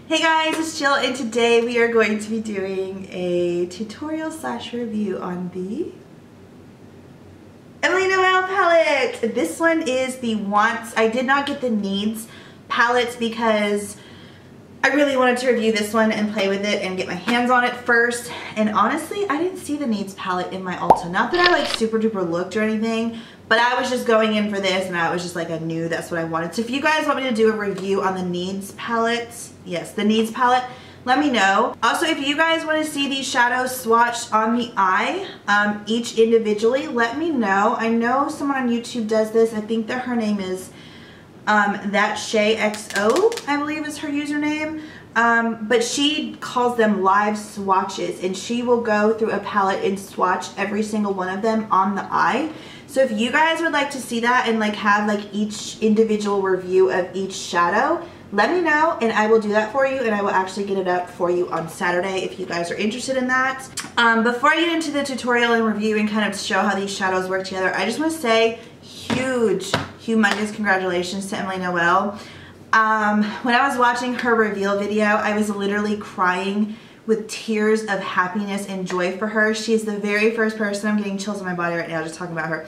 Hey guys, it's Jill, and today we are going to be doing a tutorial / review on the Emily Noel palette. This one is the wants. I did not get the needs palettes because I really wanted to review this one and play with it and get my hands on it first. And honestly, I didn't see the needs palette in my Ulta. Not that I like super duper looked or anything, but I was just going in for this and I was just like, I knew that's what I wanted. So if you guys want me to do a review on the needs palette, yes, the needs palette, let me know. Also, if you guys want to see these shadows swatched on the eye, each individually, let me know. I know someone on YouTube does this. I think that her name is that Shay XO, I believe is her username. But she calls them live swatches, and she will go through a palette and swatch every single one of them on the eye. So if you guys would like to see that and like have like each individual review of each shadow, let me know and I will do that for you, and I will actually get it up for you on Saturday if you guys are interested in that. Before I get into the tutorial and review and kind of show how these shadows work together, I just want to say humongous congratulations to Emily Noel. When I was watching her reveal video, I was literally crying with tears of happiness and joy for her. She's the very first person, I'm getting chills in my body right now just talking about her.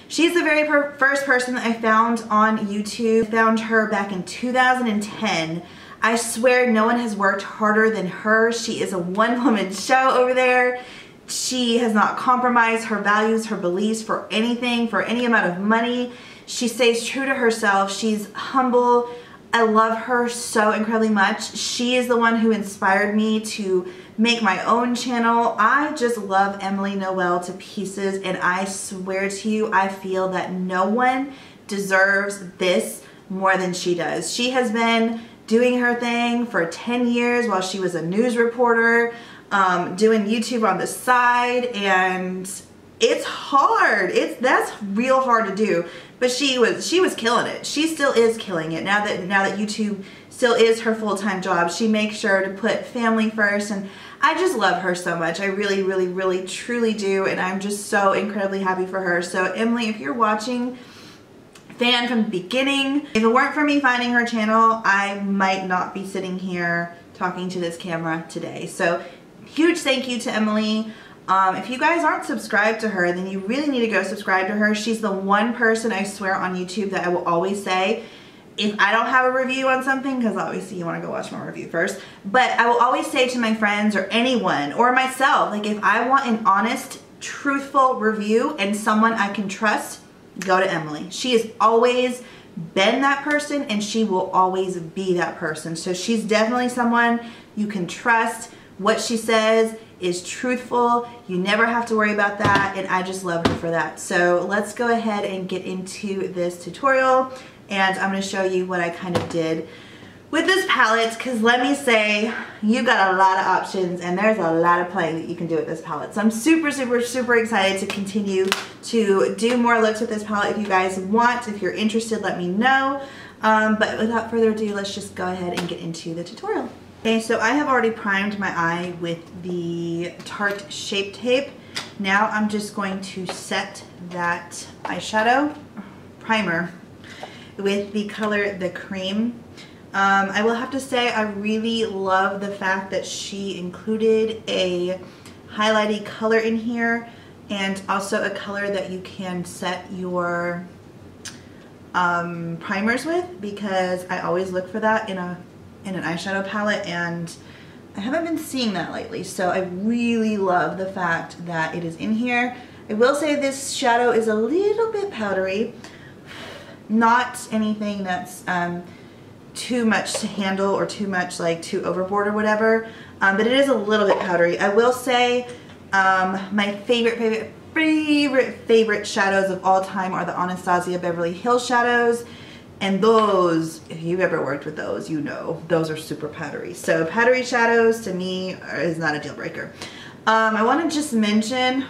She's the very first person that I found on YouTube. I found her back in 2010. I swear no one has worked harder than her. She is a one-woman show over there. She has not compromised her values, her beliefs for anything, for any amount of money. She stays true to herself. She's humble. I love her so incredibly much. She is the one who inspired me to make my own channel. I just love Emily Noel to pieces, and I swear to you, I feel that no one deserves this more than she does. She has been doing her thing for 10 years while she was a news reporter, doing YouTube on the side, and it's hard. That's real hard to do. But she was killing it. She still is killing it. Now that YouTube still is her full-time job, she makes sure to put family first, and I just love her so much. I really truly do, and I'm just so incredibly happy for her. So Emily, if you're watching, fan from the beginning. If it weren't for me finding her channel, I might not be sitting here talking to this camera today. So huge thank you to Emily. If you guys aren't subscribed to her, then you really need to go subscribe to her. She's the one person, I swear, on YouTube that I will always say, if I don't have a review on something, because obviously you want to go watch my review first, but I will always say to my friends or anyone or myself, like if I want an honest, truthful review and someone I can trust, go to Emily. She has always been that person, and she will always be that person. So she's definitely someone you can trust. What she says is truthful. You never have to worry about that, and I just love her for that. So let's go ahead and get into this tutorial, and I'm going to show you what I kind of did with this palette, because let me say, you got a lot of options and there's a lot of playing that you can do with this palette. So I'm super excited to continue to do more looks with this palette. If you guys want, if you're interested, let me know. But without further ado, let's just go ahead and get into the tutorial. Okay, so I have already primed my eye with the Tarte Shape Tape. Now I'm just going to set that eyeshadow primer with the color The Cream. I will have to say I really love the fact that she included a highlighting color in here, and also a color that you can set your primers with, because I always look for that in an eyeshadow palette, and I haven't been seeing that lately. So I really love the fact that it is in here. I will say this shadow is a little bit powdery, not anything that's too much to handle or too much like too overboard or whatever, but it is a little bit powdery. I will say my favorite shadows of all time are the Anastasia Beverly Hills shadows, and those, if you've ever worked with those, you know those are super powdery. So powdery shadows to me is not a deal breaker. I want to just mention,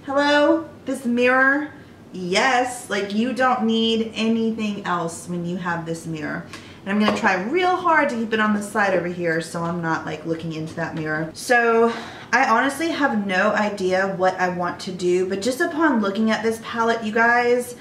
hello, this mirror. Yes, like you don't need anything else when you have this mirror. And I'm gonna try real hard to keep it on the side over here so I'm not like looking into that mirror. So I honestly have no idea what I want to do, but just upon looking at this palette, you guys,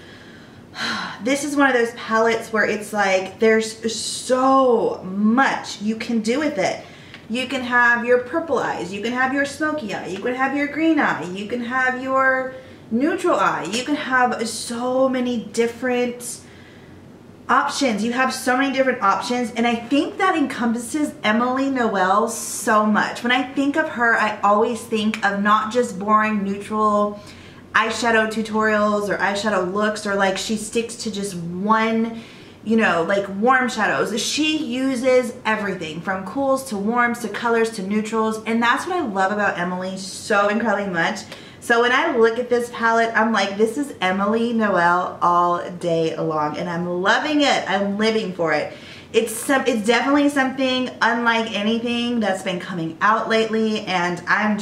This is one of those palettes where it's like there's so much you can do with it. You can have your purple eyes, you can have your smoky eye, you can have your green eye, you can have your neutral eye, you can have so many different options. You have so many different options, and I think that encompasses Emily Noel so much. When I think of her, I always think of not just boring neutral eyeshadow tutorials or eyeshadow looks, or like she sticks to just one, you know, like warm shadows. She uses everything from cools to warms to colors to neutrals, and that's what I love about Emily so incredibly much. So when I look at this palette, I'm like, this is Emily Noel all day long, and I'm loving it. I'm living for it. It's definitely something unlike anything that's been coming out lately, and I'm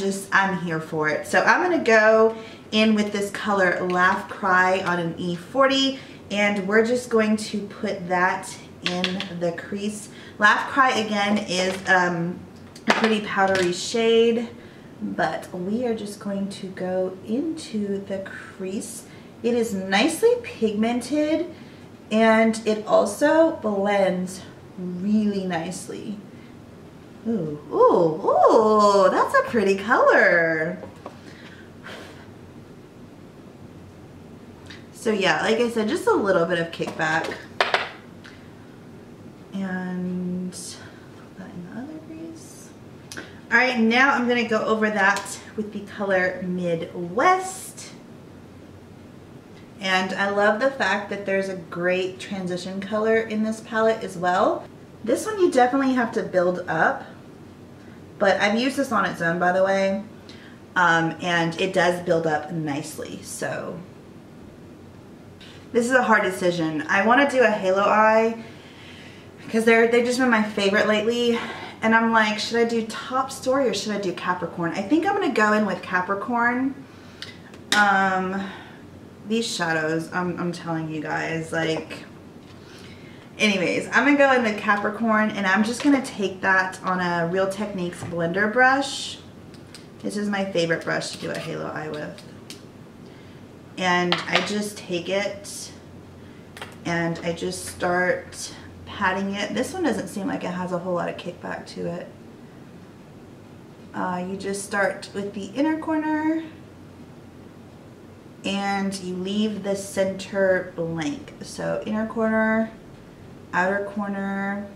here for it. So I'm gonna go in with this color Laugh Cry on an E40, and we're just going to put that in the crease. Laugh Cry again is a pretty powdery shade, but we are just going to go into the crease. It is nicely pigmented, and it also blends really nicely. Ooh, ooh, ooh, that's a pretty color. So yeah, like I said, just a little bit of kickback. And put that in the other crease. All right, now I'm gonna go over that with the color Midwest. And I love the fact that there's a great transition color in this palette as well. This one you definitely have to build up, but I've used this on its own, by the way, and it does build up nicely. So this is a hard decision. I want to do a halo eye because they've just been my favorite lately, and I'm like, should I do Top Story or should I do Capricorn? I think I'm gonna go in with Capricorn. These shadows, I'm telling you guys, like, anyways, I'm gonna go in with Capricorn, and I'm just gonna take that on a Real Techniques blender brush. This is my favorite brush to do a halo eye with. And I just take it and I just start patting it. This one doesn't seem like it has a whole lot of kickback to it. You just start with the inner corner and you leave the center blank. So inner corner, outer corner.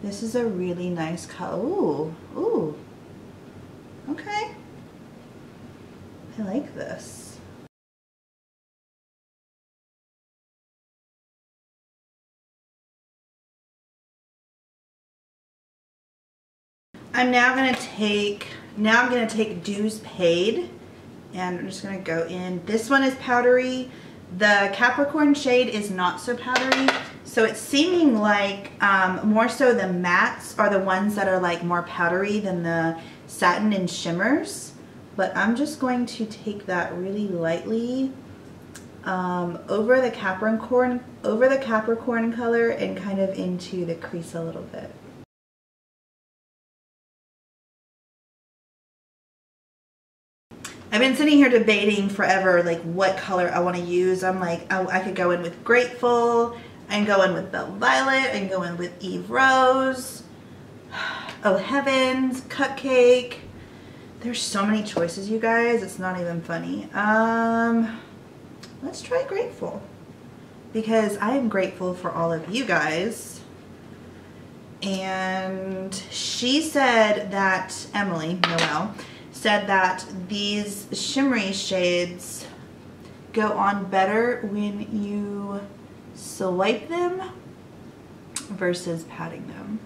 This is a really nice color. Ooh, ooh. Okay. I like this. I'm gonna take Dues Paid, and I'm just gonna go in. This one is powdery. The Capricorn shade is not so powdery, so it's seeming like more so the mattes are the ones that are like more powdery than the satin and shimmers. But I'm just going to take that really lightly over the Capricorn color and kind of into the crease a little bit. I've been sitting here debating forever like what color I want to use. I'm like, I could go in with Grateful, I can go in with Belle Violet, I can go in with Eve Rose, Oh Heavens, Cupcake. There's so many choices, you guys, it's not even funny. Let's try Grateful, because I am grateful for all of you guys. And she said that, Emily Noel said that these shimmery shades go on better when you swipe them versus patting them.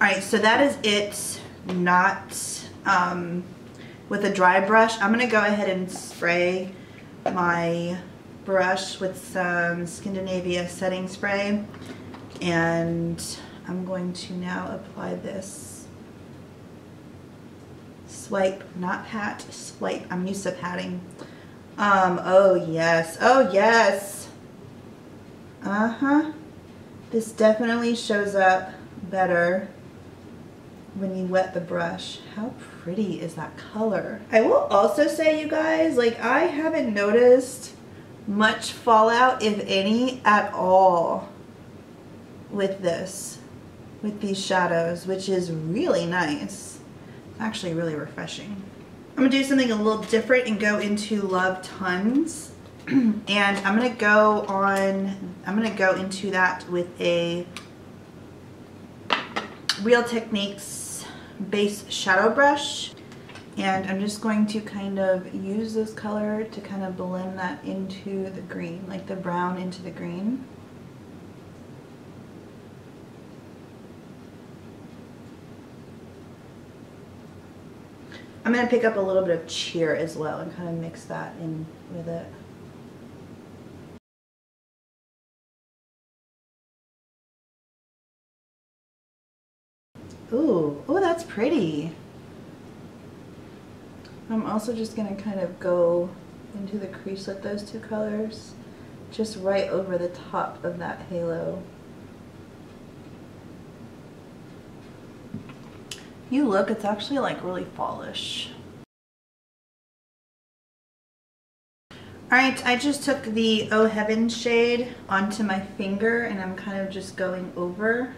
Alright, so that is it, not with a dry brush. I'm going to go ahead and spray my brush with some Scandinavia setting spray, and I'm going to now apply this. Swipe, not pat, swipe. I'm used to patting. Oh yes, oh yes. This definitely shows up better when you wet the brush. How pretty is that color? I will also say, you guys, like, I haven't noticed much fallout, if any, at all with this, with these shadows, which is really nice. Actually really refreshing. I'm gonna do something a little different and go into Love Tons. And I'm gonna go into that with a Real Techniques base shadow brush. And I'm just going to kind of use this color to kind of blend that into the green, like the brown into the green. I'm going to pick up a little bit of Cheer as well and kind of mix that in with it. Ooh, oh, that's pretty. I'm also just going to kind of go into the crease with those two colors, just right over the top of that halo. You look, it's actually like really fallish. Alright, I just took the Oh Heaven shade onto my finger and I'm kind of just going over.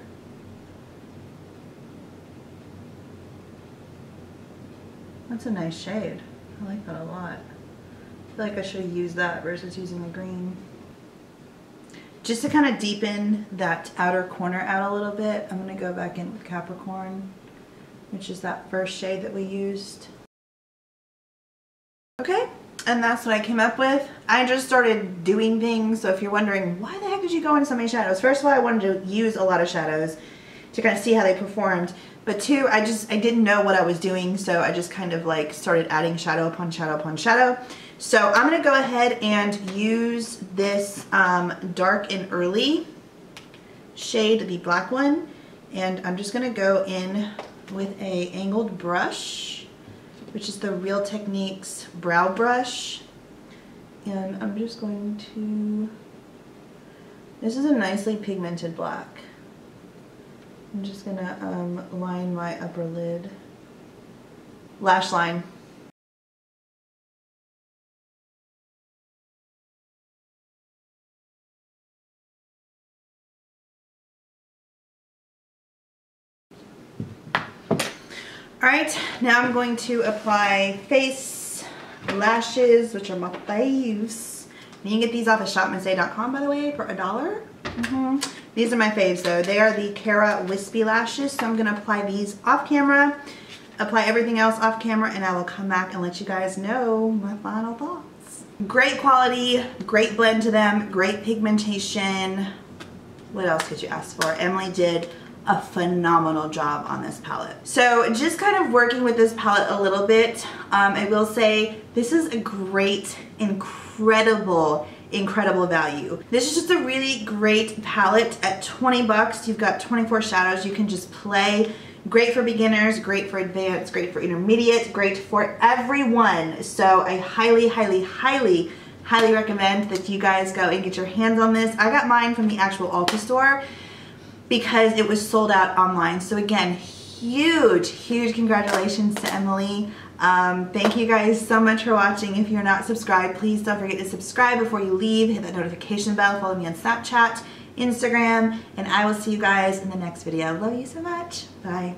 That's a nice shade. I like that a lot. I feel like I should have used that versus using the green. Just to kind of deepen that outer corner out a little bit, I'm going to go back in with Capricorn, which is that first shade that we used. Okay, and that's what I came up with. I just started doing things, so if you're wondering, why the heck did you go into so many shadows? First of all, I wanted to use a lot of shadows to kind of see how they performed. But two, I didn't know what I was doing, so I just kind of like started adding shadow upon shadow upon shadow. So I'm going to go ahead and use this Dark and Early shade, the black one, and I'm just going to go in with a angled brush, which is the Real Techniques brow brush, and I'm just going to, this is a nicely pigmented black. I'm just gonna line my upper lid, lash line. Alright, now I'm going to apply face lashes, which are my faves. You can get these off of shopmissay.com, by the way, for $1. These are my faves though. They are the Cara Wispy Lashes, so I'm going to apply these off camera, apply everything else off camera, and I will come back and let you guys know my final thoughts. Great quality, great blend to them, great pigmentation. What else could you ask for? Emily did a phenomenal job on this palette. So just kind of working with this palette a little bit, I will say this is a great, incredible value. This is just a really great palette at 20 bucks. You've got 24 shadows you can just play. Great for beginners, great for advanced, great for intermediate, great for everyone. So I highly recommend that you guys go and get your hands on this. I got mine from the actual Ulta store because it was sold out online. So again, huge congratulations to Emily. Thank you guys so much for watching. If you're not subscribed, please don't forget to subscribe before you leave. Hit that notification bell. Follow me on Snapchat, Instagram, and I will see you guys in the next video. Love you so much. Bye.